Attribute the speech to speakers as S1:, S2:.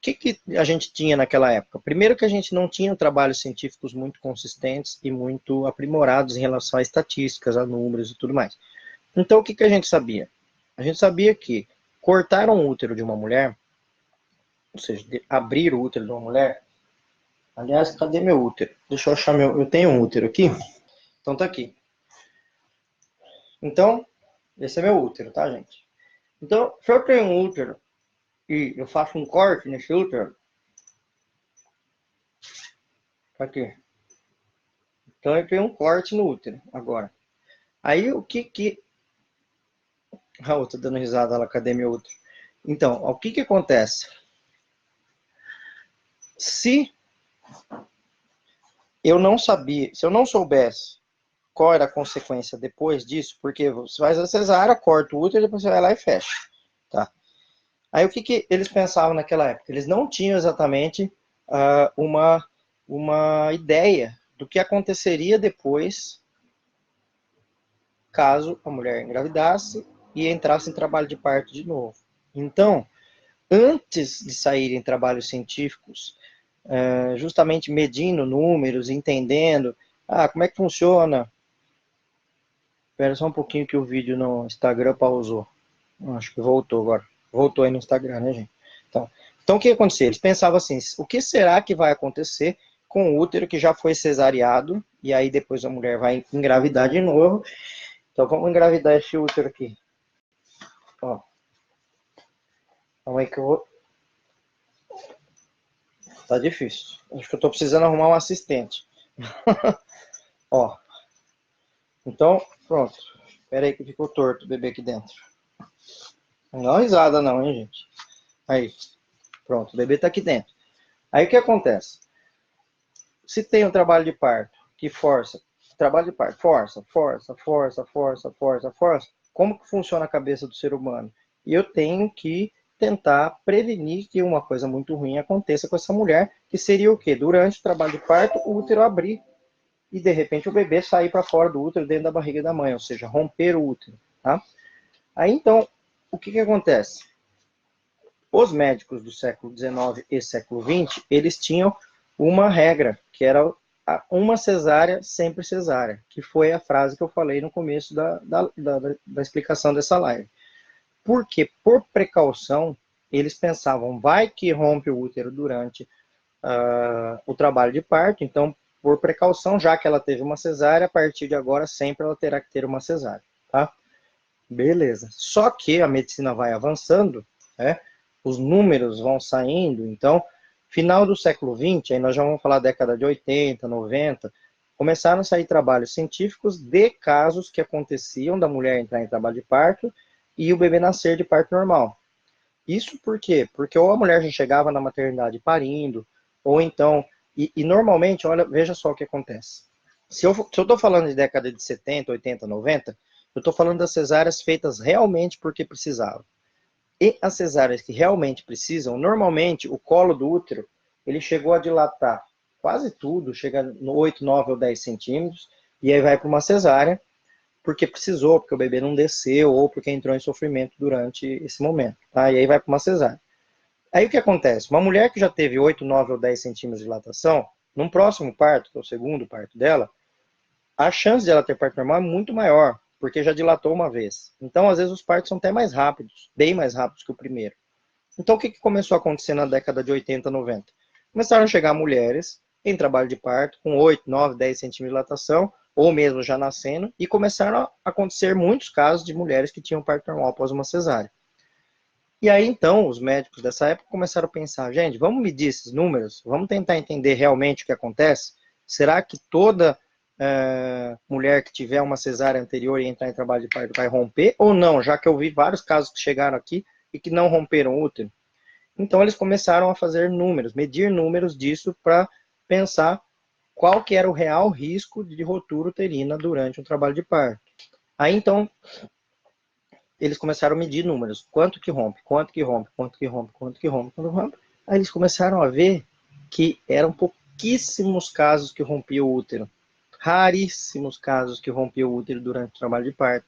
S1: que a gente tinha naquela época? Primeiro que a gente não tinha trabalhos científicos muito consistentes e muito aprimorados em relação a estatísticas, a números e tudo mais. Então, o que a gente sabia? A gente sabia que cortar um útero de uma mulher, ou seja, abrir o útero de uma mulher. Aliás, cadê meu útero? Deixa eu achar meu... Eu tenho um útero aqui. Então tá aqui. Então, esse é meu útero, tá, gente? Então, se eu tenho um útero e eu faço um corte nesse útero, tá aqui. Então eu tenho um corte no útero agora. Aí o que... Raul, tô dando risada lá, cadê meu útero? Então, o que acontece? Se eu não sabia, se eu não soubesse qual era a consequência depois disso, porque você faz a cesárea, corta o útero e depois você vai lá e fecha, tá? Aí o que eles pensavam naquela época? Eles não tinham exatamente uma ideia do que aconteceria depois caso a mulher engravidasse e entrasse em trabalho de parto de novo. Então, antes de saírem trabalhos científicos, justamente medindo números, entendendo, como é que funciona. Espera só um pouquinho que o vídeo no Instagram pausou. Acho que voltou agora. Voltou aí no Instagram, né, gente? Então o que aconteceu? Eles pensavam assim, o que será que vai acontecer com o útero que já foi cesariado, e aí depois a mulher vai engravidar de novo. Então vamos engravidar esse útero aqui. Ó. Calma aí que eu vou... Tá difícil. Acho que eu tô precisando arrumar um assistente. Ó. Então, pronto. Espera aí que ficou torto o bebê aqui dentro. Não dá uma risada não, hein, gente? Aí. Pronto, o bebê tá aqui dentro. Aí o que acontece? Se tem um trabalho de parto que força, trabalho de parto, força, como que funciona a cabeça do ser humano? E eu tenho que tentar prevenir que uma coisa muito ruim aconteça com essa mulher, que seria o quê? Durante o trabalho de parto, o útero abrir e de repente o bebê sair para fora do útero, dentro da barriga da mãe, ou seja, romper o útero, tá? Aí então, o que acontece? Os médicos do século XIX e século XX, eles tinham uma regra, que era uma cesárea, sempre cesárea, que foi a frase que eu falei no começo da explicação dessa live. Porque, por precaução, eles pensavam, vai que rompe o útero durante o trabalho de parto, então, por precaução, já que ela teve uma cesárea, a partir de agora, sempre ela terá que ter uma cesárea, tá? Beleza. Só que a medicina vai avançando, né? Os números vão saindo, então, final do século XX, aí nós já vamos falar década de 80, 90, começaram a sair trabalhos científicos de casos que aconteciam da mulher entrar em trabalho de parto e o bebê nascer de parto normal. Isso por quê? Porque ou a mulher já chegava na maternidade parindo, ou então, e normalmente, olha, veja só o que acontece. Se eu estou falando de década de 70, 80, 90, eu estou falando das cesáreas feitas realmente porque precisavam. E as cesáreas que realmente precisam, normalmente o colo do útero, ele chegou a dilatar quase tudo, chega no 8, 9 ou 10 centímetros, e aí vai para uma cesárea, porque precisou, porque o bebê não desceu, ou porque entrou em sofrimento durante esse momento, tá? E aí vai para uma cesárea. Aí o que acontece? Uma mulher que já teve 8, 9 ou 10 centímetros de dilatação, num próximo parto, que é o segundo parto dela, a chance de ela ter parto normal é muito maior, porque já dilatou uma vez. Então, às vezes, os partos são até mais rápidos, bem mais rápidos que o primeiro. Então, o que começou a acontecer na década de 80, 90? Começaram a chegar mulheres em trabalho de parto, com 8, 9, 10 centímetros de dilatação, ou mesmo já nascendo, e começaram a acontecer muitos casos de mulheres que tinham parto normal após uma cesárea. E aí, então, os médicos dessa época começaram a pensar, gente, vamos medir esses números, vamos tentar entender realmente o que acontece? Será que toda mulher que tiver uma cesárea anterior e entrar em trabalho de parto vai romper ou não, já que eu vi vários casos que chegaram aqui e que não romperam o útero. Então eles começaram a fazer números, medir números disso para pensar qual que era o real risco de rotura uterina durante um trabalho de parto. Aí então eles começaram a medir números, quanto que rompe, quanto que rompe, quanto que rompe, quanto que rompe, quanto que rompe. Aí eles começaram a ver que eram pouquíssimos casos que rompiam o útero. Raríssimos casos que rompiam o útero durante o trabalho de parto.